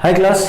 हाय class.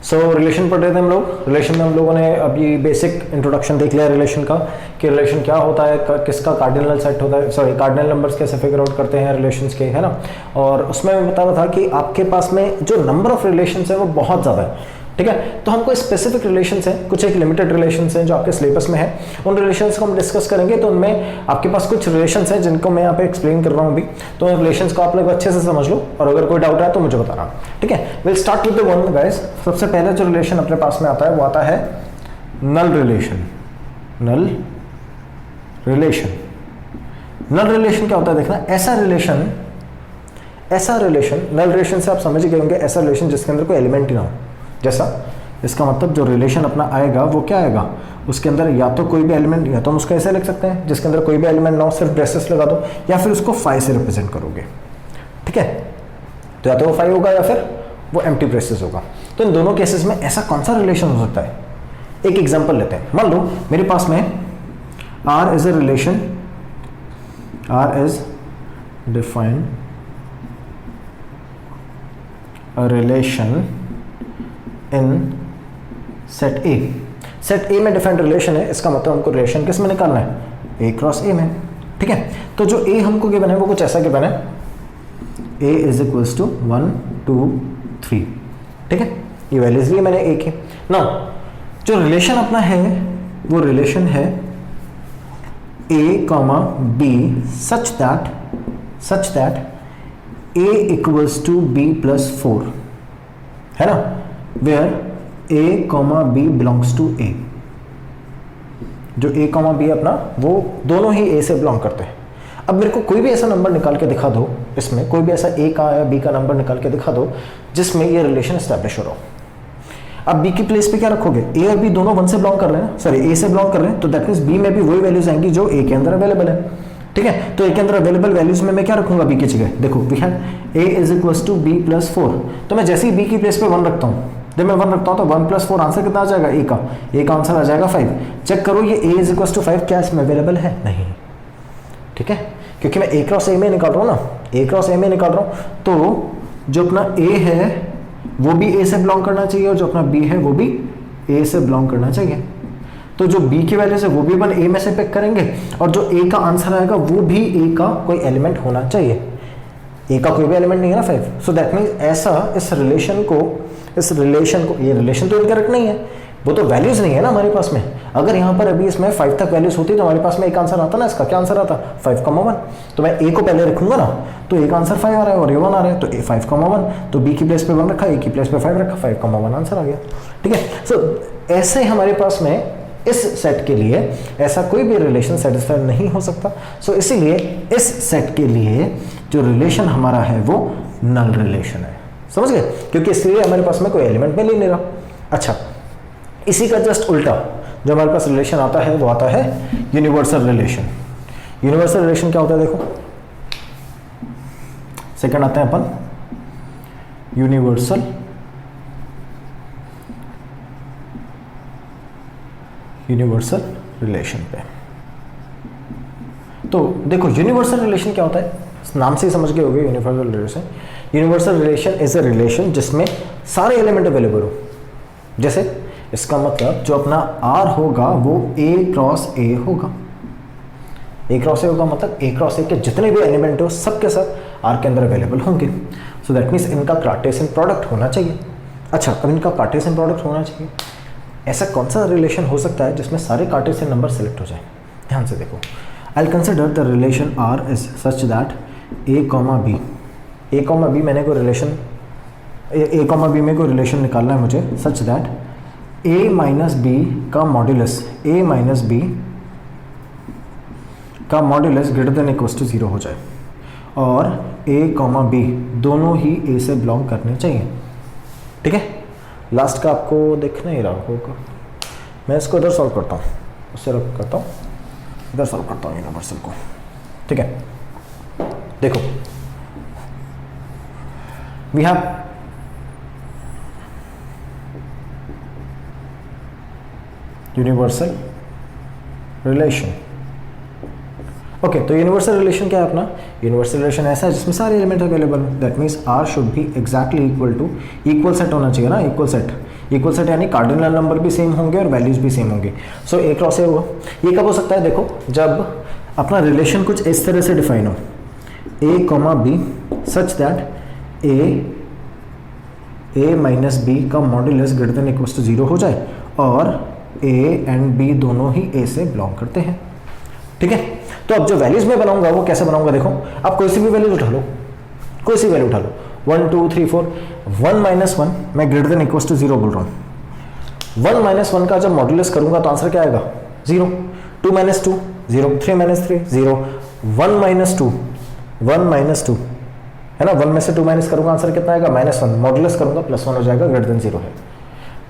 सो relation पढ़ रहे थे हम लोग। रिलेशन में हम लोगों ने अभी बेसिक इंट्रोडक्शन देख लिया रिलेशन का, कि रिलेशन क्या होता है, किसका कार्डिनल सेट होता है, सॉरी कार्डिनल नंबर्स कैसे फिगर आउट करते हैं रिलेशंस के, है ना। और उसमें मैं बता रहा था कि आपके पास में जो नंबर ऑफ रिलेशंस है वो बहुत ज़्यादा है, ठीक है। तो हमको स्पेसिफिक रिलेशंस हैं, कुछ एक लिमिटेड रिलेशंस हैं जो आपके सिलेबस में है, उन रिलेशंस को हम डिस्कस करेंगे। तो उनमें आपके पास कुछ रिलेशंस हैं जिनको मैं यहाँ पे एक्सप्लेन कर रहा हूँ अभी, तो उन रिलेशंस को आप लोग अच्छे से समझ लो, और अगर कोई डाउट है तो मुझे बताना, ठीक है। Will start with the one guys. सबसे पहले जो रिलेशन अपने पास में आता है वो आता है नल रिलेशन। नल रिलेशन, नल रिलेशन क्या होता है देखना। ऐसा रिलेशन नल रिलेशन से आप समझ गए होंगे, ऐसा रिलेशन जिसके अंदर कोई एलिमेंट ही ना हो। जैसा इसका मतलब जो रिलेशन अपना आएगा वो क्या आएगा, उसके अंदर या तो कोई भी एलिमेंट, या तो हम उसको ऐसे लिख सकते हैं जिसके अंदर कोई भी एलिमेंट ना हो, सिर्फ ब्रेसेस लगा दो, या फिर उसको फाइव से रिप्रेजेंट करोगे, ठीक है। तो या तो वो फाइव होगा या फिर वो एम्प्टी ब्रेसेस होगा। तो इन दोनों केसेस में ऐसा कौन सा रिलेशन हो सकता है, एक एग्जाम्पल लेते हैं। मान लो मेरे पास में R is a relation, R is defined a relation in set A. Set ए में डिफाइंड रिलेशन है, इसका मतलब हमको रिलेशन किस में निकालना है, ए क्रॉस ए में, ठीक है। तो जो ए हमको गिवन है वो कुछ ऐसा गिवन है, ए इज इक्वल्स टू 1 2 3, ठीक है। ये वैल्यूज भी मैंने ए की। ना जो रिलेशन अपना है वो रिलेशन है A comma B such that A equals to B plus 4, है ना, where a, b belongs to a। जो a, b अपना वो दोनों ही a से बिलोंग करते हैं। अब मेरे को कोई भी ऐसा नंबर निकाल के दिखा दो, इसमें कोई भी ऐसा a का या b का नंबर निकाल के दिखा दो जिसमें ये रिलेशन एस्टैब्लिश हो रहा हो। अब b की प्लेस पे क्या रखोगे, a और b दोनों 1 से बिलोंग कर रहे हैं, सॉरी a से बिलोंग कर रहे हैं, तो दैट मींस b में भी वही वैल्यूज आएंगी जो a के अंदर अवेलेबल है, ठीक है। तो a के अंदर अवेलेबल वैल्यूज में मैं क्या रखूंगा b की जगह, देखो we have a is equals to b plus 4, तो मैं जैसे ही b की प्लेस पे 1 रखता हूँ, जब मैं 1 रखता हूँ तो 1 प्लस 4 आंसर कितना आ जाएगा, ए का आंसर आ जाएगा 5। चेक करो ये a इज इक्वल्स टू 5 क्या इसमें अवेलेबल है, नहीं, ठीक है, क्योंकि मैं a क्रॉस a में निकाल रहा हूँ ना, a क्रॉस a में निकाल रहा हूँ, तो जो अपना a है वो भी a से बिलोंग करना चाहिए, और जो अपना b है वो भी a से बिलोंग करना चाहिए। तो जो b की वैल्यू है वो भी अपन a में से पिक करेंगे, और जो a का आंसर आएगा वो भी a का कोई एलिमेंट होना चाहिए। a का कोई भी एलिमेंट नहीं है ना 5, सो दैट मीन्स ऐसा इस रिलेशन को, ये रिलेशन तो इनकरेक्ट नहीं है, वो तो वैल्यूज नहीं है ना हमारे पास में। अगर यहाँ पर अभी इसमें 5 तक वैल्यूज होती तो हमारे पास में एक आंसर आता ना, इसका क्या आंसर आता 5,1, तो मैं a को पहले रखूंगा ना, तो a का आंसर 5 आ रहा है और ये 1 आ रहा है, तो a 5,1, तो b की प्लेस पे 1 रखा, a की प्लेस पे 5 रखा, 5,1 आंसर आ गया, ठीक है। सो ऐसे हमारे पास में इस सेट के लिए ऐसा कोई भी रिलेशन सेटिस्फाई नहीं हो सकता। सो इसीलिए इस सेट के लिए जो रिलेशन हमारा है वो नल रिलेशन है, समझ गए, क्योंकि इसलिए हमारे पास में कोई एलिमेंट मिल ही नहीं रहा। अच्छा, इसी का जस्ट उल्टा जो हमारे पास रिलेशन आता है वो आता है यूनिवर्सल रिलेशन। यूनिवर्सल रिलेशन क्या होता है देखो, सेकंड आते हैं अपन यूनिवर्सल रिलेशन पे। तो देखो यूनिवर्सल रिलेशन क्या होता है, नाम से ही समझ गए होंगे universal relation. Universal relation is a relation जिसमें सारे एलिमेंट अवेलेबल हो। जैसे इसका मतलब जो अपना R होगा वो A क्रॉस A होगा। A क्रॉस A होगा मतलब A क्रॉस A के जितने भी एलिमेंट हो सब के सब R के अंदर अवेलेबल होंगे। सो दैट मीन्स इनका कार्टेशियन प्रोडक्ट होना चाहिए। अच्छा, अब इनका कार्टेशियन प्रोडक्ट होना चाहिए, ऐसा कौन सा रिलेशन हो सकता है जिसमें सारे कार्टेशियन नंबर सेलेक्ट हो जाए। ध्यान से देखो, I will consider the relation R is such that A, B मैंने कोई रिलेशन A, B में कोई रिलेशन निकालना है मुझे, such that A minus B का modulus greater than equals to 0 हो जाए, और A, B दोनों ही A से बिलोंग करने चाहिए, ठीक है। लास्ट का आपको देखना ही रहा होगा, मैं इसको इधर सॉल्व करता हूँ, उससे रख करता हूँ, इधर सॉल्व करता हूँ यूनिवर्सल को, ठीक है। देखो we have universal relation. Okay, तो यूनिवर्सल रिलेशन क्या है अपना? यूनिवर्सल रिलेशन ऐसा है जिसमें सारे एलिमेंट अवेलेबल हो। That means R should be exactly equal to, equal set होना चाहिए ना, इक्वल सेट। इक्वल सेट यानी कार्डिनल नंबर भी सेम होंगे और वैल्यूज भी सेम होंगे। सो ए क्रॉस ए होगा। ये कब हो सकता है? देखो, जब अपना रिलेशन कुछ इस तरह से डिफाइन हो, A comma B such that A minus B का modulus greater than equal to 0 हो जाए और ए एंड बी दोनों ही ए से बिलोंग करते हैं। ठीक है, तो अब जो वैल्यूज मैं बनाऊंगा वो कैसे बनाऊंगा? देखो, आप कोई सी भी वैल्यूज उठा लो, कोई सी वैल्यू उठा लो, 1 2 3 4, 1 माइनस 1 मैं ग्रेटर देन इक्वल टू 0 बोल रहा हूँ। 1 माइनस 1 का जब मॉड्यूलस करूंगा तो आंसर क्या आएगा? 0। 2 माइनस 2 0, 3 माइनस 3 0, 1 माइनस 2 1 माइनस 2 है ना, 1 में से 2 माइनस करूंगा आंसर कितना आएगा? -1। मॉड्यूलस करूंगा +1 हो जाएगा, ग्रेटर देन 0 है।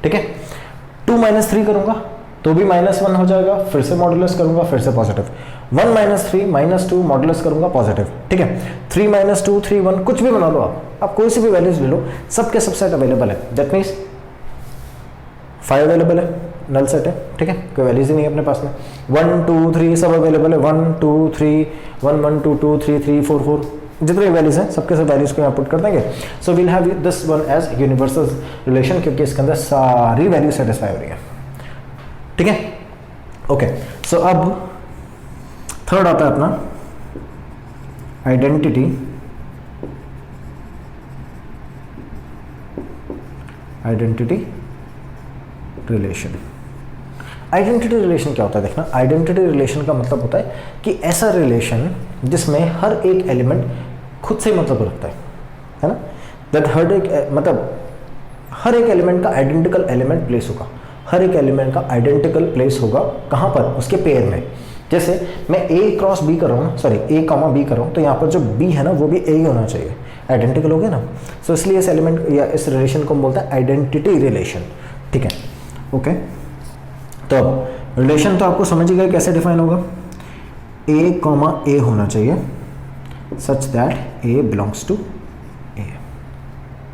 ठीक है, 2 माइनस 3 करूंगा तो भी -1 हो जाएगा, फिर से मॉड्यूलस करूंगा, फिर से पॉजिटिव। 1 माइनस 3 -2 मॉड्यूलस करूंगा पॉजिटिव। ठीक है, 3 माइनस 2 3 1 कुछ भी बना लो आप कोई सी भी वैल्यूज ले लो, सबके सब सेट अवेलेबल है। दैट मीन्स 5 अवेलेबल है, नल सेट है। ठीक है, कोई वैल्यूज ही नहीं है अपने पास में। 1 2 3 सब अवेलेबल है, 1 2 3 1 1 2 2 3 3 4 4 जितने वैल्यूज हैं सबके सब वैल्यूज को यहाँ पुट कर देंगे। So we'll have this one as universal relation, क्योंकि इसके अंदर सारी वैल्यू सेटिस्फाई हो रही है। ठीक है, ओके। सो अब थर्ड आता है अपना आइडेंटिटी रिलेशन। आइडेंटिटी रिलेशन क्या होता है? देखना, आइडेंटिटी रिलेशन का मतलब होता है कि ऐसा रिलेशन जिसमें हर एक एलिमेंट खुद से मतलब रखता है ना, दैट हर एक एलिमेंट का आइडेंटिकल एलिमेंट प्लेस होगा, हर एक एलिमेंट का आइडेंटिकल प्लेस होगा। कहाँ पर? उसके पेयर में। जैसे मैं ए क्रॉस बी कर रहा हूँ, सॉरी ए कॉमा बी कर रहा हूँ, तो यहाँ पर जो बी है ना वो भी ए ही होना चाहिए, आइडेंटिकल हो गया ना। सो इसलिए इस एलिमेंट या इस रिलेशन को हम बोलते हैं आइडेंटिटी रिलेशन। ठीक है, ओके। तो अब रिलेशन तो आपको समझ ही गए कैसे डिफाइन होगा, ए कॉमा ए होना चाहिए such that A belongs to A.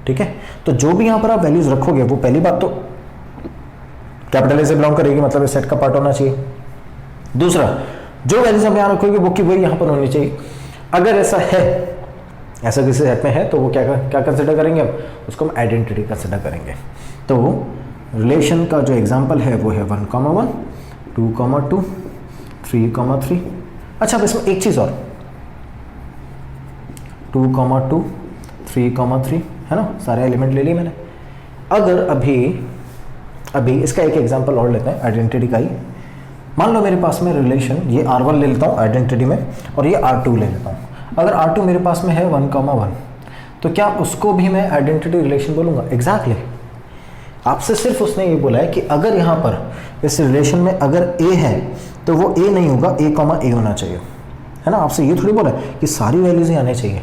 ठीक है, तो जो भी यहाँ पर आप वैल्यूज रखोगे वो पहली बात तो कैपिटल ए से बिलोंग करेगी, मतलब इस सेट का पार्ट होना चाहिए। दूसरा, जो वैल्यूज हम यहाँ रखोगे वो की वही यहाँ पर होनी चाहिए। अगर ऐसा है, ऐसा किसी सेट में है, तो वो क्या कंसिडर करेंगे हम? उसको हम आइडेंटिटी कंसिडर करेंगे। तो रिलेशन का जो एग्जांपल है वो है 1 कॉमा 1 2 कॉमा 2 3 कॉमा 3। अच्छा, अब इसमें एक चीज़ और, 2 कॉमा 2 3 कॉमा 3 है ना, सारे एलिमेंट ले लिए मैंने। अगर अभी इसका एक एग्जांपल और लेते हैं आइडेंटिटी का ही। मान लो मेरे पास में रिलेशन, ये R1 ले लेता हूँ आइडेंटिटी में और ये R2 ले लेता हूँ। अगर R2 मेरे पास में है 1 कॉमा 1, तो क्या उसको भी मैं आइडेंटिटी रिलेशन बोलूँगा? एग्जैक्टली। आपसे सिर्फ उसने ये बोला है कि अगर यहाँ पर इस रिलेशन में अगर A है तो वो A नहीं होगा, A कॉमा A होना चाहिए, है ना। आपसे ये थोड़ी बोला है कि सारी वैल्यूज ही आनी चाहिए,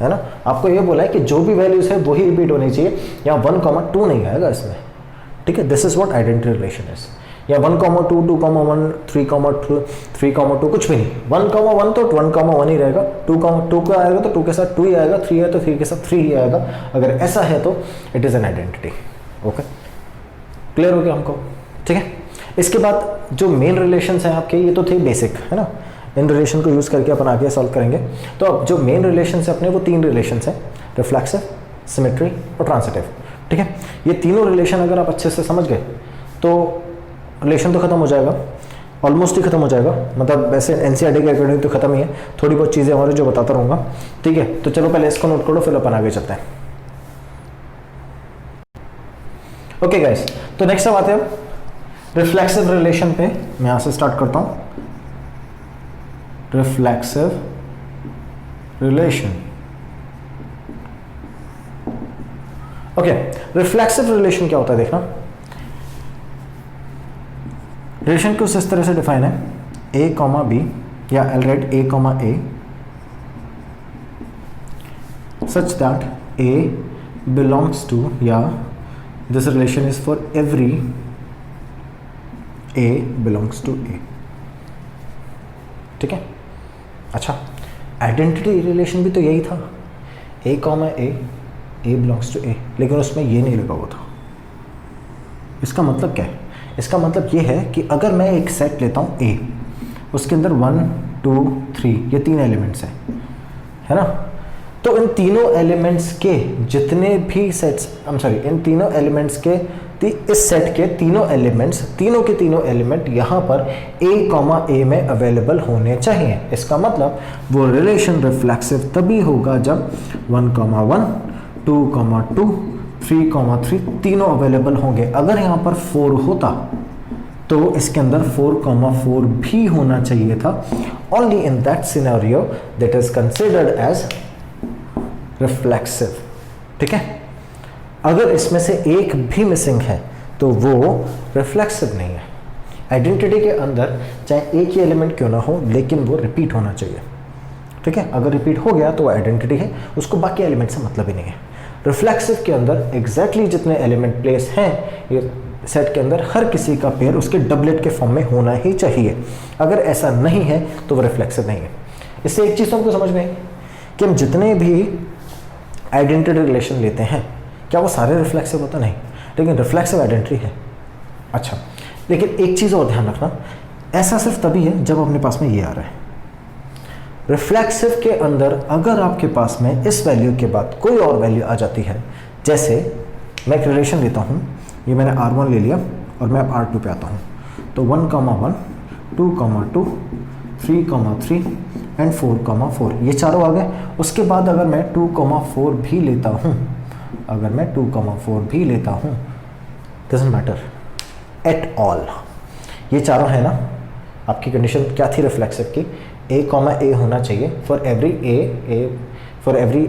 है ना। आपको ये बोला है कि जो भी वैल्यूज है वही रिपीट होनी चाहिए, या 1 कॉमा 2 नहीं आएगा इसमें। ठीक है, this is what identity relation is. या 1 कॉमा 2 2 कॉमा 1 3 कॉमा 2 3 कॉमा 2 कुछ भी नहीं, 1 कॉमा 1 तो 1 कॉमा 1 ही रहेगा, 2 कॉमा 2 का आएगा तो 2 के साथ 2 ही आएगा, 3 है तो 3 के साथ 3 ही आएगा। अगर ऐसा है तो it is an identity. Okay, clear हो गया हमको? ठीक है, इसके बाद जो मेन रिलेशंस हैं आपके, ये तो थे बेसिक, है ना। इन रिलेशन को यूज़ करके अपन आगे सॉल्व करेंगे। तो अब जो मेन रिलेशंस हैं अपने, वो 3 रिलेशंस हैं, रिफ्लेक्सिव, सिमेट्री और ट्रांसिटिव। ठीक है, ये तीनों रिलेशन अगर आप अच्छे से समझ गए तो रिलेशन तो खत्म हो जाएगा, ऑलमोस्ट ही खत्म हो जाएगा। मतलब वैसे एनसीईआरटी के अकॉर्डिंग तो खत्म ही है, थोड़ी बहुत चीज़ें और जो बताता रहूँगा। ठीक है, तो चलो पहले इसको नोट करो, फिर अपन आगे चलते हैं। ओके गाइस, तो नेक्स्ट अब आते हैं रिफ्लेक्सिव रिलेशन पे। मैं यहाँ से स्टार्ट करता हूँ। Reflexive relation. Okay, reflexive relation क्या होता है देखना। रिलेशन कुछ इस तरह से डिफाइन है, ए कॉमा बी, या I'll write a comma a such that a belongs to, या this relation is for every a belongs to a। ठीक है, अच्छा, आइडेंटिटी रिलेशन भी तो यही था, a comma a belongs to a, लेकिन उसमें ये नहीं लगा हुआ था। इसका मतलब क्या है? इसका मतलब ये है कि अगर मैं एक सेट लेता हूँ A, उसके अंदर 1 2 3, ये 3 एलिमेंट्स हैं, है ना। तो इन तीनों एलिमेंट्स के जितने भी सेट्स, इन तीनों एलिमेंट्स के इस सेट के तीनों एलिमेंट्स, तीनों के तीनों एलिमेंट यहाँ पर a, में अवेलेबल होने चाहिए। इसका मतलब वो रिलेशन रिफ्लेक्सिव तभी होगा जब 1, 1, 2, 2, 3, 3 तीनों अवेलेबल होंगे। अगर यहाँ पर 4 होता तो इसके अंदर 4, 4 भी होना चाहिए था। Only in that scenario that is considered as reflexive, ठीक है। अगर इसमें से एक भी मिसिंग है तो वो रिफ्लेक्सिव नहीं है। आइडेंटिटी के अंदर चाहे एक ही एलिमेंट क्यों ना हो, लेकिन वो रिपीट होना चाहिए, ठीक है। अगर रिपीट हो गया तो वो आइडेंटिटी है, उसको बाकी एलिमेंट से मतलब ही नहीं है। रिफ्लेक्सिव के अंदर एग्जैक्टली जितने एलिमेंट प्लेस हैं ये सेट के अंदर, हर किसी का पेयर उसके डबलेट के फॉर्म में होना ही चाहिए। अगर ऐसा नहीं है तो वो रिफ्लेक्सिव नहीं है। इससे एक चीज़ तो हमको समझ में आई कि हम जितने भी आइडेंटिटी रिलेशन लेते हैं क्या वो सारे रिफ्लेक्सिव होता नहीं, लेकिन रिफ्लेक्सिव आइडेंटिटी है। अच्छा, लेकिन एक चीज़ और ध्यान रखना, ऐसा सिर्फ तभी है जब अपने पास में ये आ रहा है। रिफ्लेक्सिव के अंदर अगर आपके पास में इस वैल्यू के बाद कोई और वैल्यू आ जाती है, जैसे मैं एक रिलेशन लेता हूँ, ये मैंने R1 ले लिया और मैं अब R2 पे आता हूँ, तो 1, 1, 2, 2, 3, 3 एंड 4, 4 ये चारों आ गए। उसके बाद अगर मैं 2, 4 भी लेता हूँ, अगर मैं 2, 4 भी लेता हूँ, डजंट मैटर एट ऑल, ये चारों है ना। आपकी कंडीशन क्या थी रिफ्लेक्सिव की? a, होना चाहिए for every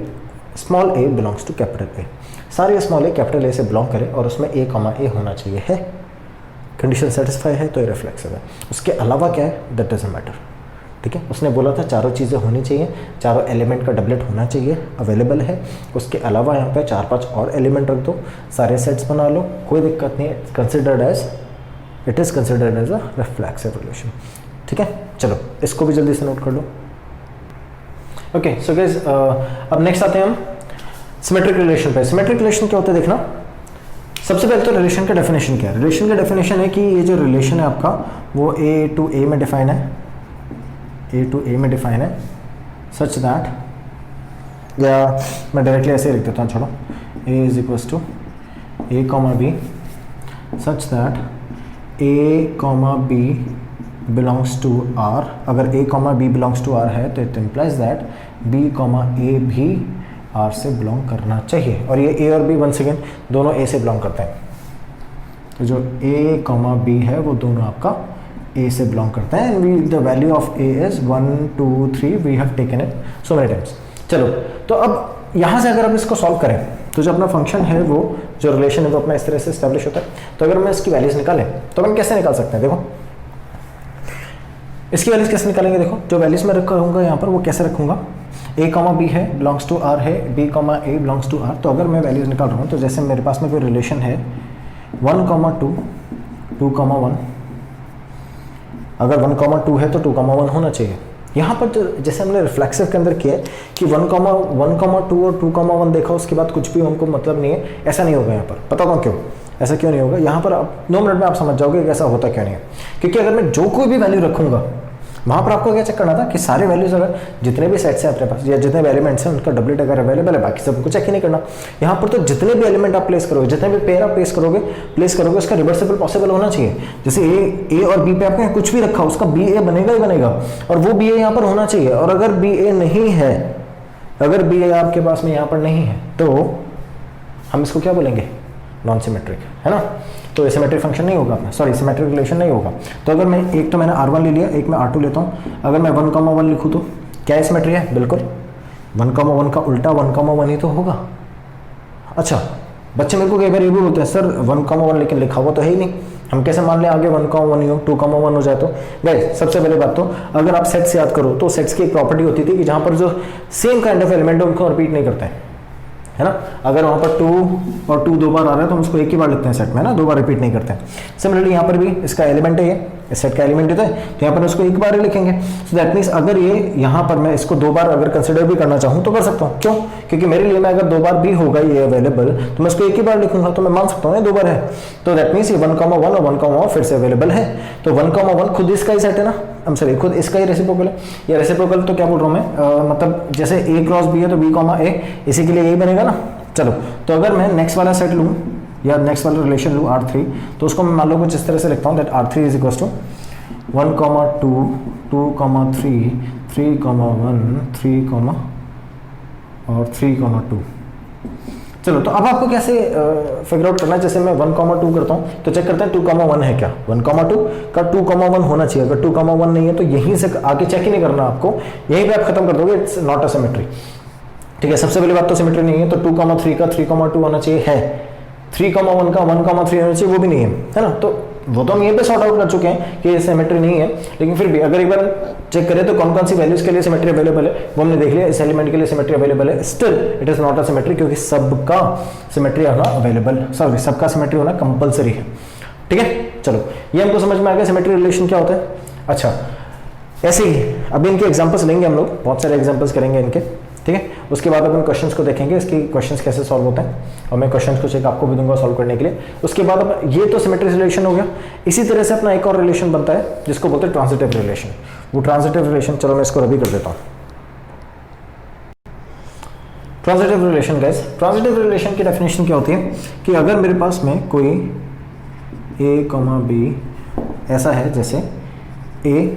small a belongs to capital A। सारे स्मॉल a कैपिटल A से बिलोंग करें और उसमें a, होना चाहिए, है। कंडीशन सेटिस्फाई है तो ये रिफ्लेक्सिव है। उसके अलावा क्या है, दैट डजंट मैटर, ठीक है। उसने बोला था चारों चीज़ें होनी चाहिए, चारों एलिमेंट का डबलेट होना चाहिए, अवेलेबल है। उसके अलावा यहाँ पे 4-5 और एलिमेंट रख दो, सारे सेट्स बना लो, कोई दिक्कत नहीं है। It is considered as a reflexive relation, ठीक है। चलो इसको भी जल्दी से नोट कर लो। ओके, सो गाइस अब नेक्स्ट आते हैं हम सिमेट्रिक रिलेशन पे। सिमेट्रिक रिलेशन क्या होता है देखना। सबसे पहले तो रिलेशन का डेफिनेशन क्या है। रिलेशन का डेफिनेशन है कि ये जो रिलेशन है आपका वो A to A में डिफाइन है, A to A में डिफाइन है, सच दैट, या मैं डायरेक्टली ऐसे ही लिख देता हूँ, छोड़ो, A is equals to A, B such that A, B belongs to R। अगर A, B belongs to R है तो it implies that B, A भी R से बिलोंग करना चाहिए। और ये A और B वंस अगेन दोनों A से बिलोंग करते हैं, तो जो A, B है वो दोनों आपका A से बिलोंग करता है। And the value of A is 1, 2, 3, we have taken it so many times. चलो, तो अब यहाँ से अगर हम इसको सॉल्व करें तो जो अपना फंक्शन है, वो जो रिलेशन है वो अपना इस तरह से एस्टेब्लिश होता है। तो अगर मैं इसकी वैल्यूज निकालें तो हम कैसे निकाल सकते हैं, देखो इसकी वैल्यूज कैसे निकालेंगे। देखो जो वैल्यूज मैं रखूँगा यहाँ पर वो कैसे रखूँगा, A, B है बिलोंग्स टू R है, B, A belongs to R। तो अगर मैं वैल्यूज निकाल रहा हूँ तो जैसे मेरे पास में कोई रिलेशन है 1, 2, 2, 1, अगर 1, 2 है तो 2, 1 होना चाहिए। यहाँ पर तो जैसे हमने रिफ्लेक्सिव के अंदर किया है कि 1, 2 और 2, 1 देखा, उसके बाद कुछ भी उनको मतलब नहीं है, ऐसा नहीं होगा यहाँ पर। पता हूँ क्यों ऐसा क्यों नहीं होगा, यहाँ पर आप 2 मिनट में आप समझ जाओगे कि ऐसा होता क्यों नहीं है। क्योंकि अगर मैं जो कोई भी वैल्यू रखूँगा वहाँ पर आपको क्या चेक करना था कि सारे वैल्यूज अगर जितने भी सेट्स हैं अपने पास या जितने भी एलिमेंट्स हैं उनका डबलेट अगर अवेलेबल है, बाकी सबको चेक ही नहीं करना। यहाँ पर तो जितने भी एलिमेंट आप प्लेस करोगे, जितने भी पेयर आप प्लेस करोगे उसका रिवर्सिबल पॉसिबल होना चाहिए। जैसे ए और बी पे आपने कुछ भी रखा, उसका बी ए बनेगा ही बनेगा, और वो बी ए यहाँ पर होना चाहिए। और अगर बी ए नहीं है, अगर बी ए आपके पास में यहाँ पर नहीं है तो हम इसको क्या बोलेंगे, नॉन सिमेट्रिक, है ना। तो सिमेट्रिक फंक्शन नहीं होगा अपना, सॉरी सिमेट्रिक रिलेशन नहीं होगा। तो अगर मैं एक तो मैंने R1 ले लिया, एक मैं R2 लेता हूँ, अगर मैं 1, 1 लिखूँ तो क्या सिमेट्री है, बिल्कुल 1, 1 का उल्टा 1, 1 ही तो होगा। अच्छा, बच्चे मेरे को कई बार ये भी बोलते हैं सर 1, 1 लेकिन लिखा हुआ तो है ही नहीं, हम कैसे मान लें आगे 1, 1 ही हो, 2, 1 हो जाए तो। गाइस सबसे पहले बात तो अगर आप सेट्स याद करो तो सेट्स की एक प्रॉपर्टी होती थी कि जहाँ पर जो सेम काइंड ऑफ एलिमेंट है उनको रिपीट नहीं करते हैं, है ना। अगर वहाँ पर 2 और 2 2 बार आ रहा है तो हम उसको एक ही बार लिखते हैं सेट में, ना 2 बार रिपीट नहीं करते हैं। सिमिलरली यहाँ पर भी इसका एलिमेंट है ये, इस सेट का एलिमेंट ही तो है, तो यहाँ पर उसको एक बार ही लिखेंगे। सो दैट मीन्स अगर ये यहाँ पर मैं इसको 2 बार अगर कंसिडर भी करना चाहूँ तो कर सकता हूँ। क्यों? क्योंकि मेरे लिए में अगर 2 बार भी होगा ये अवेलेबल तो मैं इसको एक ही बार लिखूंगा, तो मैं मान सकता हूँ 2 बार है। तो दैट मीन्स ये 1, 1 और 1, फिर से अवेलेबल है। तो 1, 1 खुद इसका ही सेट है ना, हम सॉरी खुद इसका ही रेसिप्रोकल है। या रेसिप्रोकल तो क्या बोल रहा हूँ मैं, मतलब जैसे A क्रॉस B है तो B, A, इसी के लिए यही बनेगा ना। चलो, तो अगर मैं नेक्स्ट वाला सेट लूँ या नेक्स्ट वाला रिलेशन लूँ R3, तो उसको मैं मान लो कुछ इस तरह से लिखता हूँ that R3 is equal to 1, 2, 2, 3, 3, 1, 3, और 3, 2। चलो, तो अब आपको कैसे फिगर आउट करना है? जैसे मैं 1, 2 करता हूँ तो चेक करते हैं 2, 1 है क्या। 1, 2 का 2, 1 होना चाहिए। अगर 2, 1 नहीं है तो यहीं से आगे चेक ही नहीं करना आपको, यहीं पे आप खत्म कर दोगे, इट्स नॉट अ सिमेट्री। ठीक है, सबसे पहली बात तो सिमेट्री नहीं है। तो 2, 3 का 3, 2 होना चाहिए, है। 3, 1 का 1, 3 होना चाहिए, वो भी नहीं है ना। तो वो तो हम ये पे सॉर्ट आउट कर चुके हैं कि ये सिमेट्री नहीं है, लेकिन फिर भी अगर एक बार चेक करें तो कौन कौन सी वैल्यूज के लिए सिमेट्री अवेलेबल है वो हमने देख लिया। इस एलिमेंट के लिए सिमेट्री अवेलेबल है, still it is not a symmetry, क्योंकि सबका सिमेट्री होना अवेलेबल, सॉरी सबका सिमेट्री होना कंपलसरी है। ठीक है, चलो ये हमको समझ में आ गया सिमेट्री रिलेशन क्या होता है। अच्छा, ऐसे ही अभी इनके एग्जांपल्स लेंगे हम लोग, बहुत सारे एग्जांपल्स करेंगे इनके। ठीक है, उसके बाद अपन क्वेश्चंस को देखेंगे, इसके क्वेश्चंस कैसे सॉल्व होते हैं, और मैं क्वेश्चंस को चेक आपको भी दूंगा सॉल्व करने के लिए। उसके बाद अब ये तो सिमेट्री रिलेशन हो गया। इसी तरह से अपना एक और रिलेशन बनता है जिसको बोलते हैं ट्रांजिटिव रिलेशन। वो ट्रांजिटिव रिलेशन, चलो मैं इसको रबी कर देता हूँ। Transitive relation guys, transitive relation की डेफिनेशन क्या होती है कि अगर मेरे पास में कोई A, B ऐसा है, जैसे A,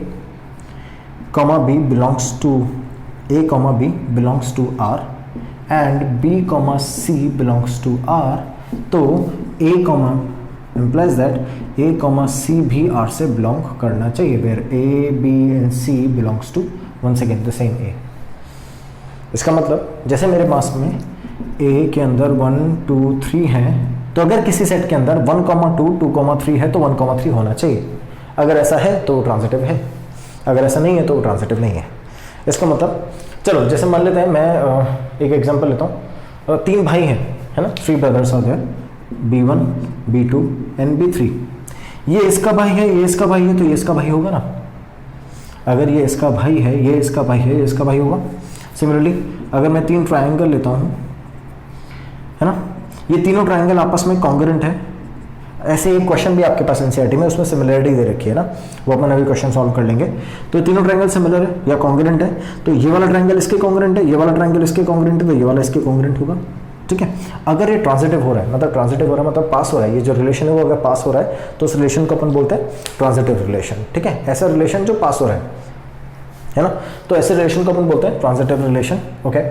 B belongs to A, B belongs to R and B, C belongs to R, तो A, implies that A, C भी R से belong करना चाहिए, where A, B and C belongs to once again the same A। इसका मतलब जैसे मेरे पास में A के अंदर 1, 2, 3 है, तो अगर किसी सेट के अंदर 1, 2, 2, 3 है तो 1, 3 होना चाहिए। अगर ऐसा है तो ट्रांजिटिव है, अगर ऐसा नहीं है तो ट्रांजिटिव नहीं है। इसका मतलब चलो जैसे मान लेते हैं, मैं एक एग्जांपल लेता हूँ। 3 भाई हैं, है ना, 3 brothers are there, B1, B2 and B3। ये इसका भाई है, ये इसका भाई है, तो ये इसका भाई होगा ना। अगर ये इसका भाई है, ये इसका भाई है, ये इसका भाई होगा। सिमिलरली अगर मैं 3 ट्रायंगल लेता हूँ, है ना, ये तीनों ट्रायंगल आपस में कॉन्ग्रुएंट है। ऐसे एक क्वेश्चन भी आपके पास एनसीईआरटी में, उसमें सिमिलरिटी दे रखी है ना, वो अपन अभी क्वेश्चन सॉल्व कर लेंगे। तो तीनों ट्रायंगल सिमिलर है या कॉन्ग्रुएंट है, तो ये वाला ट्रायंगल इसके कॉन्ग्रुएंट है, ये वाला ट्रायंगल इसके कॉन्ग्रुएंट है, तो ये वाला इसके कॉन्ग्रुएंट होगा। ठीक है, अगर ये ट्रांजिटिव हो रहा है, मतलब ट्रांजिटिव हो रहा है मतलब पास हो रहा है, ये जो रिलेशन है वो अगर पास हो रहा है तो उस रिलेशन को अपन बोलते हैं ट्रांजिटिव रिलेशन। ठीक है, ऐसा रिलेशन जो पास हो रहा है ना, तो ऐसे रिलेशन को अपन बोलते हैं ट्रांजिटिव रिलेशन। ओके,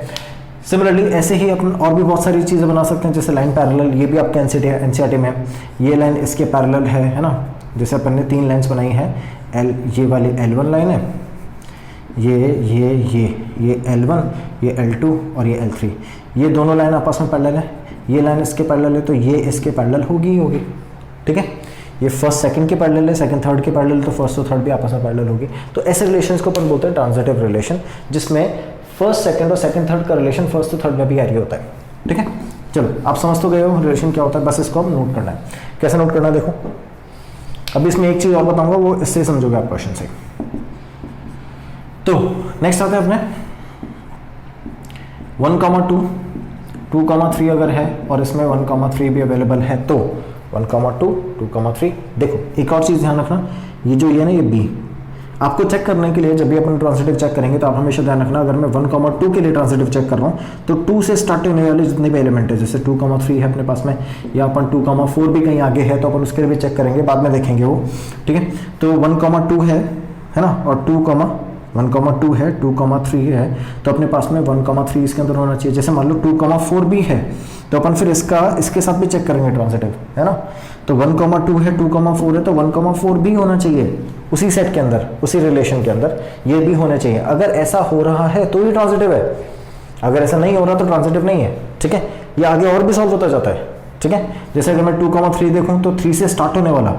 सिमिलरली ऐसे ही अपन और भी बहुत सारी चीज़ें बना सकते हैं, जैसे लाइन पैरेलल, ये भी आपके एनसीईआरटी में ये लाइन इसके पैरेलल है ना। जैसे अपन ने 3 लाइन्स बनाई है, ये वाली L1 लाइन है, ये L1, ये L2 और ये L3, ये दोनों लाइन आपस में पैरेलल है। ये लाइन इसके पैरेलल है तो ये इसके पैरेलल होगी। ठीक है, ये फर्स्ट सेकंड के पैरेलल है, सेकंड थर्ड के पैरेलल, तो फर्स्ट और थर्ड भी आपस में पैरेलल होगी। तो ऐसे रिलेशंस को अपन बोलते हैं ट्रांजिटिव रिलेशन, जिसमें फर्स्ट सेकंड और सेकंड थर्ड का रिलेशन फर्स्ट तो थर्ड में भी कैरी होता है। ठीक है, चलो आप समझ तो गए हो रिलेशन क्या होता है, बस इसको अब नोट करना है। कैसे नोट करना है देखो, अभी इसमें एक चीज़ और बताऊंगा, वो इससे समझोगे आप क्वेश्चन से। तो नेक्स्ट आता है अपने 1, 2, 2, 3 अगर है और इसमें 1, 3 भी अवेलेबल है, तो 1, 2, 2, 3। देखो एक और चीज़ ध्यान रखना, ये जो ये ना, ये B आपको चेक करने के लिए जब भी अपन ट्रांजिटिव चेक करेंगे तो आप हमेशा ध्यान रखना, अगर मैं 1, 2 के लिए ट्रांजिटिव चेक कर रहा हूँ तो 2 से स्टार्ट होने वाले जितने भी एलिमेंट है, जैसे 2, 3 है अपने पास में, या अपन 2, 4 भी कहीं आगे है तो अपन उसके लिए भी चेक करेंगे, बाद में देखेंगे वो। ठीक है, तो 1, 2 है ना, और 1, 2 है, 2, 3 है, तो अपने पास में 1, 3 इसके अंदर होना चाहिए। जैसे मान लो 2, 4 भी है तो अपन फिर इसके साथ भी चेक करेंगे ट्रांजिटिव, है ना। तो 1, 2 है, 2, 4 है, तो 1, 4 भी होना चाहिए उसी सेट के अंदर, उसी रिलेशन के अंदर ये भी होने चाहिए। अगर ऐसा हो रहा है तो ही ट्रांजिटिव है, अगर ऐसा नहीं हो रहा तो ट्रांजिटिव नहीं है। ठीक है, ये आगे और भी सॉल्व होता जाता है। ठीक है, जैसे अगर मैं 2, 3 देखूँ तो 3 से स्टार्ट होने वाला,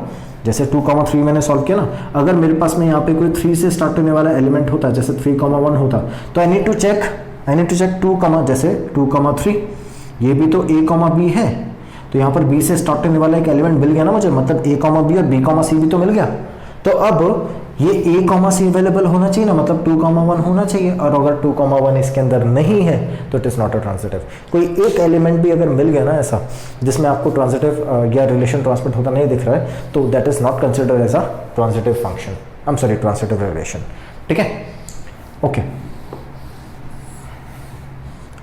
जैसे 2, 3 मैंने सॉल्व किया ना, अगर मेरे पास में यहाँ पे कोई 3 से स्टार्ट होने वाला एलिमेंट होता, जैसे 3, 1 होता, तो आई नीड टू चेक 2, जैसे 2, 3, ये भी तो A, B है, तो यहाँ पर B से स्टार्ट होने वाला एक एलिमेंट मिल गया ना मुझे, मतलब A, B और B, C भी तो मिल गया। तो अब ये a कॉमा सी अवेलेबल होना चाहिए ना, मतलब 2,1 होना चाहिए, और अगर 2,1 इसके अंदर नहीं है तो it is not a transitive. कोई एक एलिमेंट भी अगर मिल गया ना ऐसा जिसमें आपको ट्रांजिटिव या रिलेशन ट्रांसमिट होता नहीं दिख रहा है, तो that is not considered as a transitive function, I am sorry transitive relation. ठीक है, ओके।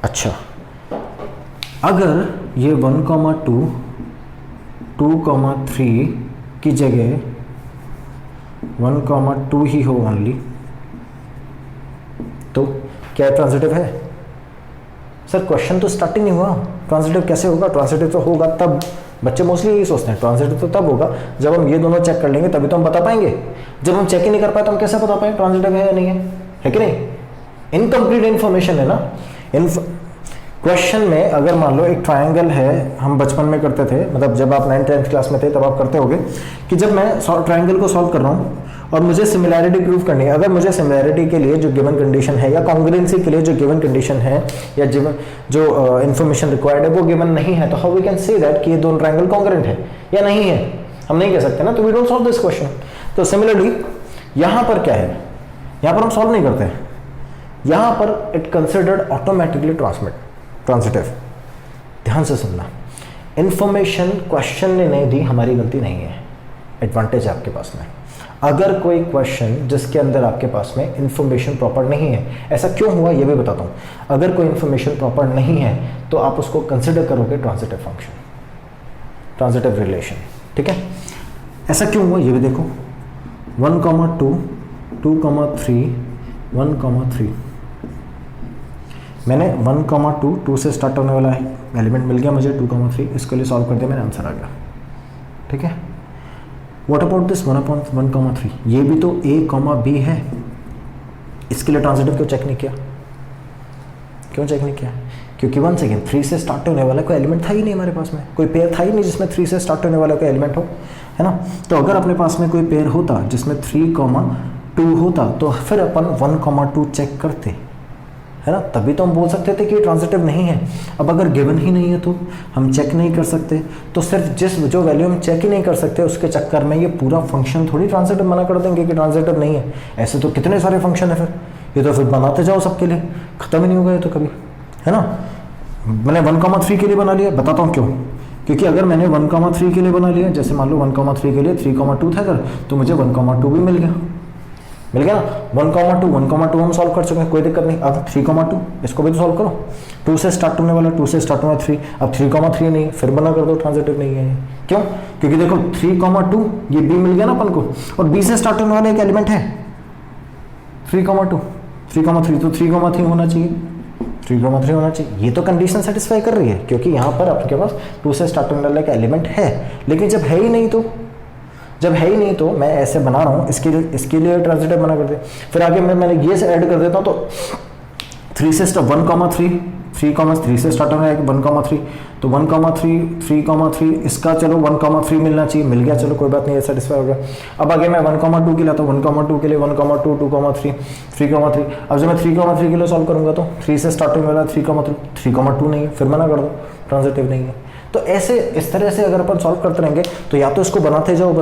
अच्छा, अगर ये 1,2 2,3 की जगह 1,2 ही हो ओनली, तो क्या ट्रांजिटिव है? सर क्वेश्चन तो स्टार्टिंग नहीं हुआ, ट्रांजिटिव कैसे होगा? ट्रांजिटिव तो होगा तब, बच्चे मोस्टली यही सोचते हैं ट्रांजिटिव तो तब होगा जब हम ये दोनों चेक कर लेंगे, तभी तो हम बता पाएंगे। जब हम चेक ही नहीं कर पाए तो हम कैसे बता पाए ट्रांजिटिव है या नहीं है कि नहीं? इनकम्प्लीट इन्फॉर्मेशन है ना। क्वेश्चन में अगर मान लो एक ट्रायंगल है, हम बचपन में करते थे, मतलब जब आप 9th-10th क्लास में थे तब आप करते होगे कि जब मैं ट्रायंगल को सॉल्व कर रहा हूँ और मुझे सिमिलैरिटी प्रूव करनी है, अगर मुझे सिमिलैरिटी के लिए जो गिवन कंडीशन है या कॉन्ग्रुएंसी के लिए जो गिवन कंडीशन है या जो इन्फॉर्मेशन रिक्वायर्ड है वो गिवन नहीं है, तो how we can say that कि ये दोनों ट्रायंगल कॉन्ग्रुएंट है या नहीं है? हम नहीं कह सकते ना, तो we don't solve this question. तो सिमिलरली यहाँ पर क्या है, यहाँ पर हम सॉल्व नहीं करते, यहाँ पर इट कंसिडर्ड ऑटोमेटिकली ट्रांजिटिव। ध्यान से सुनना, इंफॉर्मेशन क्वेश्चन ने नहीं दी, हमारी गलती नहीं है, एडवांटेज है आपके पास में। अगर कोई क्वेश्चन जिसके अंदर आपके पास में इंफॉर्मेशन प्रॉपर नहीं है, ऐसा क्यों हुआ ये भी बताता हूँ। अगर कोई इंफॉर्मेशन प्रॉपर नहीं है तो आप उसको कंसिडर करोगे ट्रांजिटिव फंक्शन, ट्रांजिटिव रिलेशन। ठीक है, ऐसा क्यों हुआ ये भी देखो। 1,2 2,3 1,3 मैंने 1,2 2 से स्टार्ट होने वाला है एलिमेंट मिल गया मुझे, 2,3 इसके लिए सॉल्व कर दिया मैंने, आंसर आ गया। ठीक है, व्हाट अबाउट दिस 1,3? ये भी तो a, b है, इसके लिए ट्रांजिटिव क्यों चेक नहीं किया? क्यों चेक नहीं किया? क्योंकि वन सेकेंड 3 से स्टार्ट होने वाला कोई एलिमेंट था ही नहीं हमारे पास में, कोई पेयर था ही नहीं जिसमें 3 से स्टार्ट होने वाला कोई एलिमेंट हो, है ना। तो अगर अपने पास में कोई पेयर होता जिसमें 3,2 होता तो फिर अपन 1,2 चेक करते, है ना, तभी तो हम बोल सकते थे कि ट्रांजिटिव नहीं है। अब अगर गिवन ही नहीं है तो हम चेक नहीं कर सकते, तो सिर्फ जो वैल्यू हम चेक ही नहीं कर सकते उसके चक्कर में ये पूरा फंक्शन थोड़ी ट्रांजिटिव मना कर देंगे कि ट्रांजिटिव नहीं है। ऐसे तो कितने सारे फंक्शन है, फिर ये तो फिर बनाते जाओ सबके लिए, खत्म ही नहीं होगा ये तो कभी, है ना। मैंने 1,3 के लिए बना लिया, बताता हूँ क्यों। क्योंकि अगर मैंने 1,3 के लिए बना लिया, जैसे मान लो 1,3 के लिए 3,2 था अगर, तो मुझे 1,2 भी मिल गया ना। 1,2 हम सॉल्व कर चुके हैं, कोई दिक्कत नहीं। अब 3,2 इसको भी तो सॉल्व करो, 2 से स्टार्ट होने वाला, 2 से स्टार्ट होने 3, अब 3,3 नहीं, फिर बना कर दो ट्रांजिटिव नहीं है। क्यों? क्योंकि देखो 3,2 ये b मिल गया ना अपन को, और b से स्टार्ट होने वाला एक एलिमेंट है 3,2 3,3, तो 3,3 होना चाहिए, 3,3 होना चाहिए। ये तो कंडीशन सेटिस्फाई कर रही है क्योंकि यहाँ पर आपके पास 2 से स्टार्ट होने वाला एक एलिमेंट है। लेकिन जब है ही नहीं तो मैं ऐसे बना रहा हूँ, इसके लिए ट्रांजिटिव बना कर दे। फिर आगे मैंने ये से ऐड कर देता हूँ, तो 3 से 3 से स्टार्ट होना है 1,3, तो 1,3 3,3 इसका चलो 1,3 मिलना चाहिए, मिल गया, चलो कोई बात नहीं, सेटिस्फाई हो गया। अब आगे मैं 1,2 के लाता हूँ, 1,2 के लिए 1,2 2,3 3,3। अब जब मैं 3,3 के लिए सॉल्व करूँगा तो 3 से स्टार्ट होने वाला 3,2 नहीं है, फिर मना कर दो, ट्रांजिटिव नहीं है। तो ऐसे इस तरह से अगर अपन सॉल्व करते रहेंगे तो या तो इसको बनाते जाओ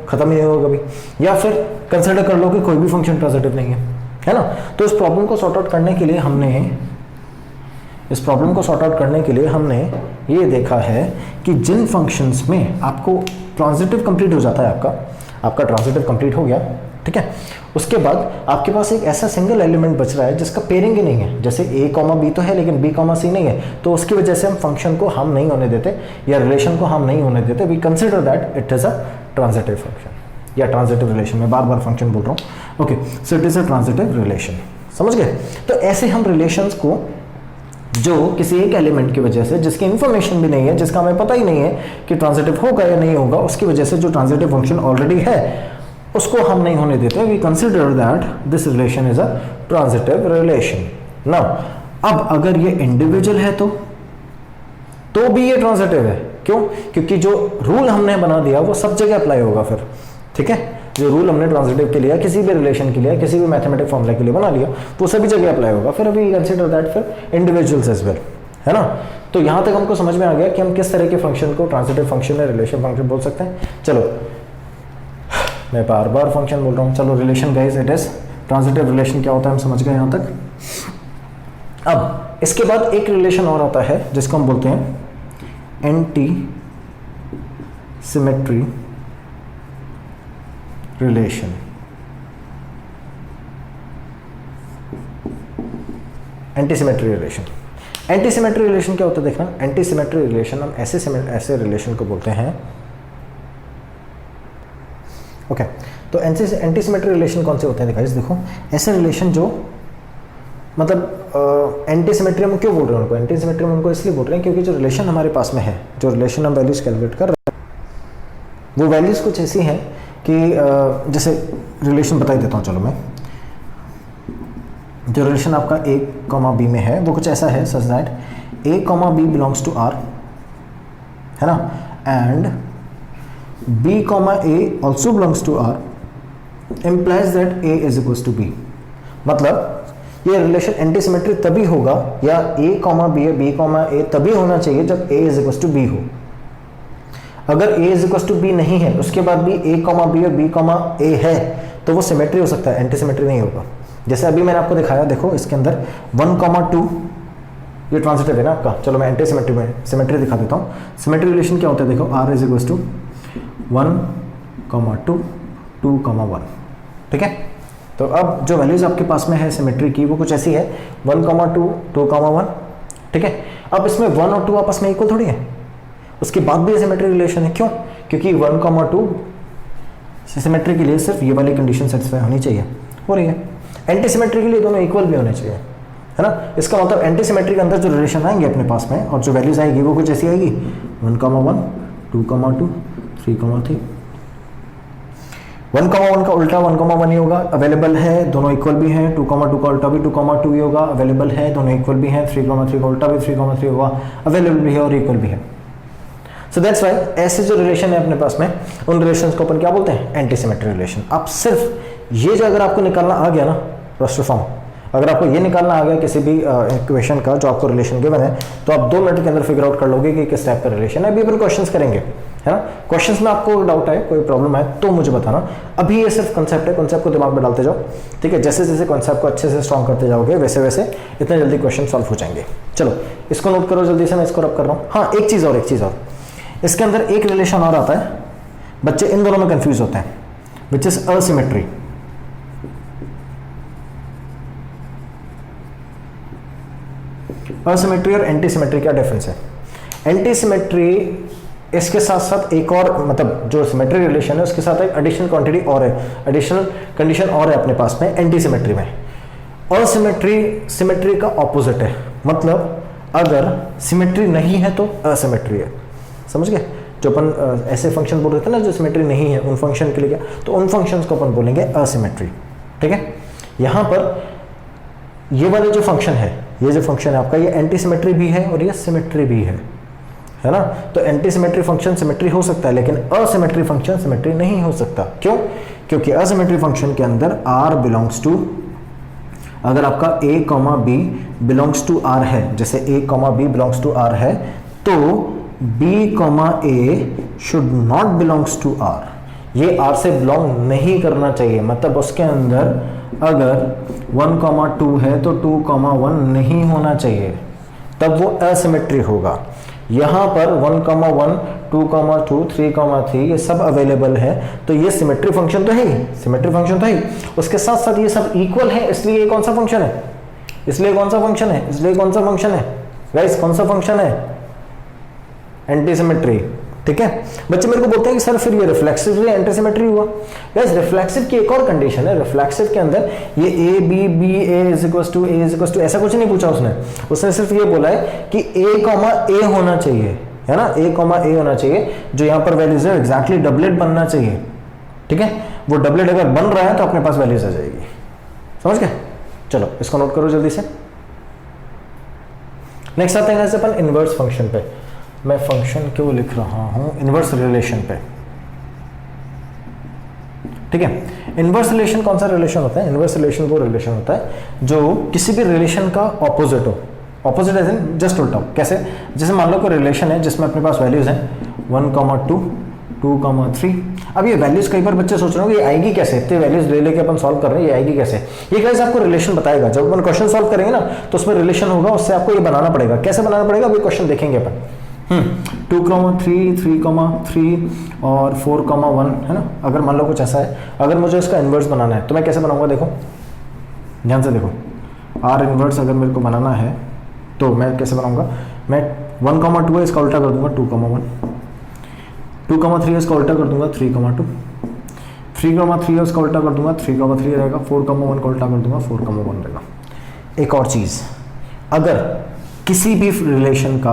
खत्म ही नहीं होगा कभी, या फिर कंसिडर कर लो कि कोई भी फंक्शन ट्रांजिटिव नहीं है ना। तो इस प्रॉब्लम को सॉर्ट आउट करने के लिए हमने ये देखा है कि जिन फंक्शंस में आपको ट्रांजिटिव कंप्लीट हो जाता है, आपका ट्रांजिटिव कंप्लीट हो गया, ठीक है, उसके बाद आपके पास एक ऐसा सिंगल एलिमेंट बच रहा है जिसका पेयरिंग ही नहीं है, जैसे a, b तो है लेकिन b, c नहीं है, तो उसकी वजह से हम फंक्शन को हम नहीं होने देते या रिलेशन को हम नहीं होने देते। We consider that it is a transitive function या ट्रांजिटिव रिलेशन। मैं बार बार फंक्शन बोल रहा हूँ, okay, so it is a transitive relation, समझ गए। तो ऐसे हम रिलेशंस को जो किसी एक एलिमेंट की वजह से, जिसकी इंफॉर्मेशन भी नहीं है, जिसका हमें पता ही नहीं है कि ट्रांजिटिव होगा या नहीं होगा, उसकी वजह से जो ट्रांजिटिव फंक्शन ऑलरेडी है उसको हम नहीं होने देते। We consider that this relation is a transitive relation. Now अब अगर ये इंडिविजुअल है तो भी ये ट्रांजिटिव है। क्यों? क्योंकि जो रूल हमने बना दिया वो सब जगह अप्लाई होगा फिर, ठीक है। जो रूल हमने ट्रांजिटिव के लिए, किसी भी रिलेशन के लिए, किसी भी मैथमेटिक फॉर्मूला के लिए बना लिया वो सभी जगह अप्लाई होगा। फिर अभी कंसिडर दैट फिर इंडिविजुअल्स एज वेल, है ना। तो यहां तक हमको समझ में आ गया कि हम किस तरह के फंक्शन को ट्रांजिटिव फंक्शन या रिलेशन फंक्शन बोल सकते हैं। चलो मैं बार बार फंक्शन बोल रहा हूँ। चलो relation guys, it is transitive relation क्या होता है हम समझ गए यहाँ तक। अब इसके बाद एक रिलेशन और आता है जिसको हम बोलते हैं anti symmetry relation. Anti symmetry relation, anti symmetry relation क्या होता है देखना। एंटी सिमेट्री रिलेशन हम ऐसे रिलेशन को बोलते हैं। ओके तो एंटी सिमेट्री रिलेशन कौन से होते हैं देखो, ऐसे रिलेशन जो मतलब एंटी सिमेट्री हम क्यों बोल रहे हैं उनको, एंटी सिमेट्री हम उनको इसलिए बोल रहे हैं क्योंकि जो रिलेशन हमारे पास में है, जो रिलेशन हम वैल्यूज कैलकुलेट कर रहे हैं वो वैल्यूज कुछ ऐसी हैं कि जैसे रिलेशन बता ही देता हूँ चलो मैं। जो रिलेशन आपका a, b में है वो कुछ ऐसा है such that a, b belongs to r, है ना, and b, a also belongs to r implies that a is equals to b। मतलब ये रिलेशन एंटी सिमेट्री तभी होगा या a, b या b, a तभी होना चाहिए जब a is equals to b हो। अगर a is equals to b नहीं है उसके बाद भी a, b और b, a है तो वो सिमेट्री हो सकता है, एंटी सिमेट्री नहीं होगा। जैसे अभी मैंने आपको दिखाया, देखो इसके अंदर 1, 2 ये ट्रांजिटिव है ना आपका। चलो मैं एंटी सिमेट्री में सिमेट्री दिखा देता हूँ। सिमेट्री रिलेशन क्या होता है देखो, r इज इक्वल्स टू 1, 2, 2, 1, ठीक है। तो अब जो वैल्यूज आपके पास में है सिमेट्री की वो कुछ ऐसी है 1, 2, 2, 1, ठीक है। अब इसमें 1 और 2 आपस में इक्वल थोड़ी है, उसके बाद भी सिमेट्री रिलेशन है। क्यों? क्योंकि 1, 2 सिमेट्री के लिए सिर्फ ये वाली कंडीशन सेटिस्फाई होनी चाहिए, हो रही है। एंटी सिमेट्री के लिए दोनों इक्वल भी होने चाहिए, है ना। इसका मतलब एंटी सिमेट्री के अंदर जो रिलेशन आएंगे अपने पास में और जो वैल्यूज आएगी वो कुछ ऐसी आएगी 1, 1, 2, 2, 3, 3। 1, 1 का उल्टा 1, 1 ही होगा, अवेलेबल है, दोनों इक्वल भी हैं। 2, 2 का उल्टा भी 2, 2 ही होगा, अवेलेबल है, दोनों इक्वल भी हैं। 3, 3 का उल्टा भी 3, 3 होगा, अवेलेबल भी है और इक्वल भी है। सो दैट्स वाई ऐसे जो रिलेशन है अपने पास में उन रिलेशंस को अपन क्या बोलते हैं, एंटी सिमेट्री रिलेशन। अब सिर्फ ये जो अगर आपको निकालना आ गया ना फर्स्ट फॉर्म, अगर आपको ये निकालना आ गया किसी भी इक्वेशन का जो आपको रिलेशन गिवन है, तो आप 2 मिनट के अंदर फिगर आउट कर लोगे कि किस टाइप का रिलेशन है। अभी अपन क्वेश्चंस करेंगे, है ना। क्वेश्चंस में आपको डाउट है, कोई प्रॉब्लम है तो मुझे बताना। अभी ये सिर्फ कंसेप्ट है, कंसेप्ट को दिमाग में डालते जाओ, ठीक है। जैसे जैसे कंसेप्ट को अच्छे से स्ट्रॉन्ग करते जाओगे वैसे वैसे इतने जल्दी क्वेश्चन सॉल्व हो जाएंगे। चलो इसको नोट करो जल्दी से, मैं इसको रब कर रहा हूँ। हाँ एक चीज़ और इसके अंदर एक रिलेशन और आता है, बच्चे इन दोनों में कंफ्यूज होते हैं, विच इज असिमेट्री। असिमेट्री और एंटी सिमेट्री क्या डिफरेंस है? एंटी सिमेट्री इसके साथ साथ एक और मतलब जो सिमेट्री रिलेशन है उसके साथ एक एडिशनल क्वांटिटी और है, एडिशनल कंडीशन और है अपने पास में एंटी सिमेट्री में। असिमेट्री सिमेट्री का ऑपोजिट है, मतलब अगर सिमेट्री नहीं है तो असिमेट्री है, समझ गए। जो अपन ऐसे फंक्शन बोल रहे थे ना जो सिमेट्री नहीं है, उन फंक्शन के लिए क्या, तो उन फंक्शंस को अपन बोलेंगे असिमेट्री, ठीक है। यहाँ पर ये वाले जो फंक्शन है, ये जो फंक्शन है आपका, ये एंटी सिमेट्री भी है और ये सिमेट्री भी है ना। तो एंटी सिमेट्री फंक्शन सिमेट्री हो सकता है लेकिन असिमेट्री फंक्शन सिमेट्री नहीं हो सकता। क्यों? क्योंकि असिमेट्री फंक्शन के अंदर r बिलोंग्स टू, अगर आपका a, b belongs to r है, जैसे a, b belongs to r है, तो b, a should not belongs to r। ये r से बिलोंग नहीं करना चाहिए, मतलब उसके अंदर अगर 1, 2 है तो 2, 1 नहीं होना चाहिए, तब वो असिमेट्री होगा। यहाँ पर 1, 1, 2, 2, 3, 3 ये सब अवेलेबल है, तो ये सिमेट्री फंक्शन तो है ही, सिमेट्री फंक्शन तो है ही। उसके साथ साथ ये सब इक्वल है, इसलिए ये कौन सा फंक्शन है, इसलिए कौन सा फंक्शन है, इसलिए कौन सा फंक्शन है गाइस, कौन सा फंक्शन है, एंटी सिमेट्री, ठीक है। बच्चे मेरे को बोलते हैं कि सर फिर ये रिफ्लेक्सिव एंटी सिमेट्री हुआ। गाइस रिफ्लेक्सिव की एक और कंडीशन है, रिफ्लेक्सिव के अंदर ये a b a ऐसा कुछ नहीं पूछा उसने सिर्फ ये बोला है कि a होना चाहिए, है ना, a होना चाहिए। जो यहाँ पर वैल्यूज है एग्जैक्टली डबलेट बनना चाहिए, ठीक है। वो डबलेट अगर बन रहा है तो अपने पास वैल्यूज आ जाएगी, समझ गए। चलो इसको नोट करो जल्दी से। नेक्स्ट आते हैं अपन इनवर्स फंक्शन पे। मैं फंक्शन क्यों लिख रहा हूं, इनवर्स रिलेशन पे, ठीक है। इनवर्स रिलेशन कौन सा रिलेशन होता है? इनवर्स रिलेशन वो रिलेशन होता है जो किसी भी रिलेशन का ऑपोजिट हो। ऑपोजिट एज इन जस्ट उल्टा। कैसे? जैसे मान लो कोई रिलेशन है जिसमें अपने पास वैल्यूज हैं 1, 2, 2, 3, अब ये वैल्यूज कई बार बच्चे सोच रहे हो ये आएगी कैसे, इतने वैल्यूज ले लेके अपन सॉल्व कर रहे हैं, ये आएगी कैसे? ये गाइस आपको रिलेशन बताएगा, जब अपन क्वेश्चन सॉल्व करेंगे ना तो उसमें रिलेशन होगा, उससे आपको ये बनाना पड़ेगा। कैसे बनाना पड़ेगा वो क्वेश्चन देखेंगे अपन। 2,3, 3,3 और 4,1 है ना। अगर मान लो कुछ ऐसा है, अगर मुझे इसका इन्वर्स बनाना है तो मैं कैसे बनाऊंगा, देखो ध्यान से देखो, आर इन्वर्स अगर मेरे को बनाना है तो मैं कैसे बनाऊंगा, मैं 1,2 है इसका उल्टा कर दूंगा 2,1, 2,3 है इसका उल्टा कर दूंगा 3,2, 3,3 है उसका उल्टा कर दूंगा 3,3 रहेगा, 4,1 का उल्टा कर दूंगा 4,1 रहेगा। एक और चीज़, अगर किसी भी रिलेशन का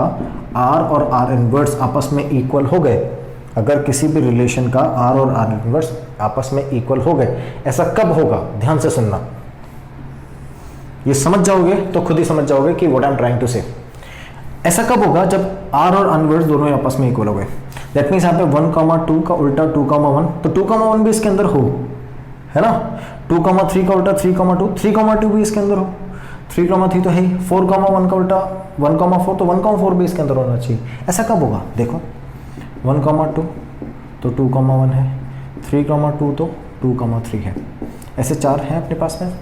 आर और आर इन्वर्स आपस में इक्वल हो गए, अगर किसी भी रिलेशन का आर और आर इन्वर्स आपस में इक्वल हो गए, ऐसा कब होगा, ध्यान से सुनना, ये समझ जाओगे तो खुद ही समझ जाओगे कि what I am trying to say. ऐसा कब होगा, जब आर और इन्वर्स दोनों आपस में इक्वल हो गए। दैट मीन्स यहाँ पे 1,2 का उल्टा 2,1, तो 2,1 भी इसके अंदर हो, है ना। 2,3 का उल्टा 3,2, 3,2 भी इसके अंदर हो, 3,3 तो है ही, 4,1 का उल्टा 1,4, तो 1,4 भी इसके अंदर होना चाहिए। ऐसा कब होगा, देखो 1,2 तो 2,1 है, 3,2 तो 2,3 है, ऐसे 4 हैं अपने पास में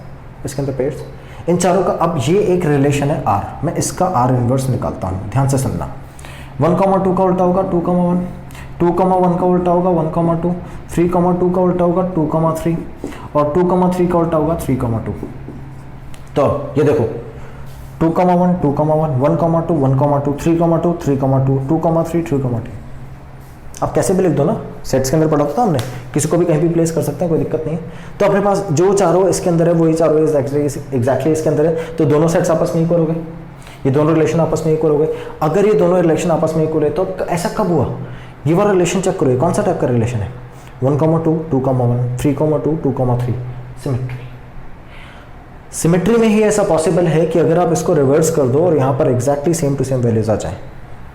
इसके अंदर पेयर्स। इन चारों का अब ये एक रिलेशन है आर, मैं इसका आर इन्वर्स निकालता हूँ, ध्यान से सुनना। 1,2 का उल्टा होगा 2,1, 2,1 का उल्टा होगा 1,2, 3,2 का उल्टा होगा 2,3 और 2,3 का उल्टा होगा 3,2। तो ये देखो 2,1, 2,1, 1,2, 1,2, 3,2, 3,2, 2,3, 3,2। आप कैसे भी लिख दो ना, सेट्स के अंदर पढ़ा था हमने, किसी को भी कहीं भी प्लेस कर सकते हैं, कोई दिक्कत नहीं है। तो अपने पास जो चारों इसके अंदर है वही चारों एग्जैक्टली इसके अंदर है, तो दोनों सेट्स आपस में इक्वल हो गए, ये दोनों रिलेशन आपस में इक्वल हो गए। अगर ये दोनों रिलेशन आपस में इक्वल है तो ऐसा कब हुआ, ये वाला रिलेशन चेक करो, कौन सा टाइप का रिलेशन है, 1,2, 2,1, 3,2, 2,3, सिमेट्री। सिमेट्री में ही ऐसा पॉसिबल है कि अगर आप इसको रिवर्स कर दो और यहाँ पर exactly same to same values आ जाए,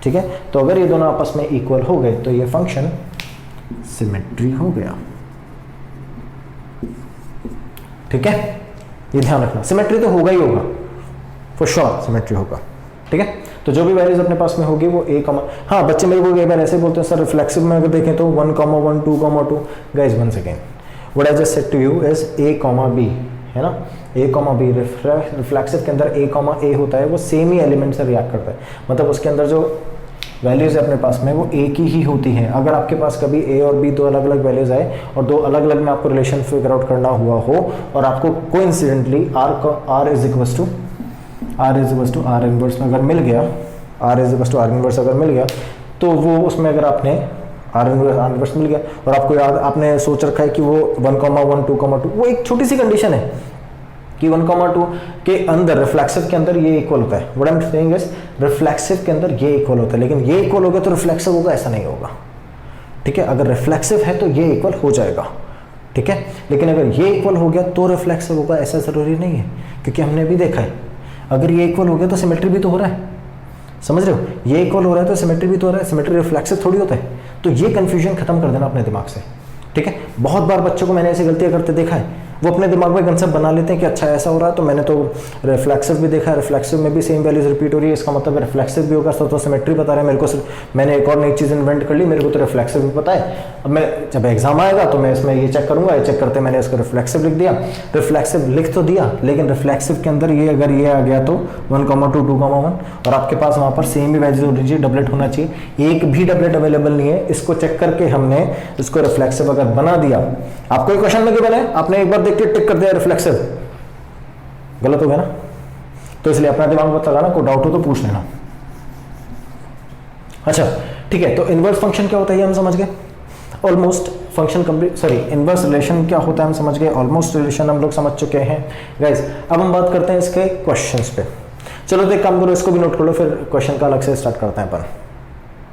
ठीक है। तो अगर ये दोनों आपस में इक्वल हो गए तो ये फंक्शन सिमेट्री हो गया, ठीक है। ये ध्यान रखना, सिमेट्री तो होगा ही होगा, फॉर श्योर सिमेट्री होगा, ठीक है। तो जो भी वैल्यूज अपने पास में होगी वो a, हाँ बच्चे मेरे को कई बार ऐसे बोलते हैं सर रिफ्लेक्सिव में अगर देखें तो 1,1, 2,2, guys once again what I just said to you is a, b, है ना। a, b रिफ्लेक्सिव के अंदर a होता है, वो सेम ही एलिमेंट से रिएक्ट करता है, मतलब उसके अंदर जो वैल्यूज है अपने पास में वो एक ही होती हैं। अगर आपके पास कभी a और b दो अलग अलग वैल्यूज आए और दो अलग अलग में आपको रिलेशन फिगर आउट करना हुआ हो और आपको coincidentally r is equals to r inverse में अगर मिल गया, r is equals to r inverse अगर मिल गया, तो वो उसमें अगर आपने r इनवर्स मिल गया और आपको याद आपने सोच रखा है कि वो 1,1, 2,2, वो एक छोटी सी कंडीशन है कि 1,2 के अंदर रिफ्लेक्सिव के अंदर ये इक्वल होता है। What I am saying is reflexive के अंदर ये इक्वल होता है, लेकिन ये इक्वल हो गया तो रिफ्लेक्सिव होगा, ऐसा नहीं होगा, ठीक है। अगर रिफ्लेक्सिव है तो ये इक्वल हो जाएगा, ठीक है। लेकिन अगर ये इक्वल हो गया तो रिफ्लेक्सिव होगा, ऐसा जरूरी नहीं है, क्योंकि हमने अभी देखा है अगर ये इक्वल हो गया तो सिमेट्री भी तो हो रहा है, समझ रहे हो, ये इक्वल हो रहा है तो सिमेट्री भी तो हो रहा है, सिमेट्री रिफ्लेक्सिव थोड़ी होता है। तो ये कंफ्यूजन खत्म कर देना अपने दिमाग से, ठीक है। बहुत बार बच्चों को मैंने ऐसी गलतियां करते देखा है, वो अपने दिमाग में कंसेप्ट बना लेते हैं कि अच्छा ऐसा हो रहा है, तो मैंने तो रिफ्लेक्सिव भी देखा है, रिफ्लेक्सिव में भी सेम वैल्यूज रिपीट हो रही है, इसका मतलब रिफ्लेक्सिव भी होगा, तो सिमेट्री बता रहा है मेरे को, मैंने एक और नई चीज़ इन्वेंट कर ली, मेरे को तो रिफ्लेक्सिव भी पता है। अब मैं जब एग्जाम आएगा तो मैं इसमें ये चेक करूंगा, ये चेक करते मैंने इसको रिफ्लेक्सिव लिख दिया, रिफ्लेक्सिव लिख तो दिया, लेकिन रिफ्लेक्सिव के अंदर ये अगर ये आ गया तो 1,2, 2,1 और आपके पास वहाँ पर सेम ही वैल्यूज होनी चाहिए, डबलेट होना चाहिए, एक भी डबलेट अवेलेबल नहीं है, इसको चेक करके हमने इसको रिफ्लेक्सिव अगर बना दिया। आपको क्वेश्चन में गिवन है, आपने एक बार देख के टिक कर दिया रिफ्लेक्सिव, गलत हो गया ना, तो इसलिए अपना दिमाग मत लगाना, कोई डाउट हो तो पूछ लेना। अच्छा ठीक है, तो इनवर्स फंक्शन क्या होता है हम समझ गए, almost function complete, sorry inverse relation क्या होता है हम समझ गए, ऑलमोस्ट रिलेशन हम लोग समझ चुके हैं गाइस। अब हम बात करते हैं इसके क्वेश्चंस पे। चलो तो एक काम करो, इसको भी नोट कर लो, फिर क्वेश्चन का अलग से स्टार्ट करते हैं अपन।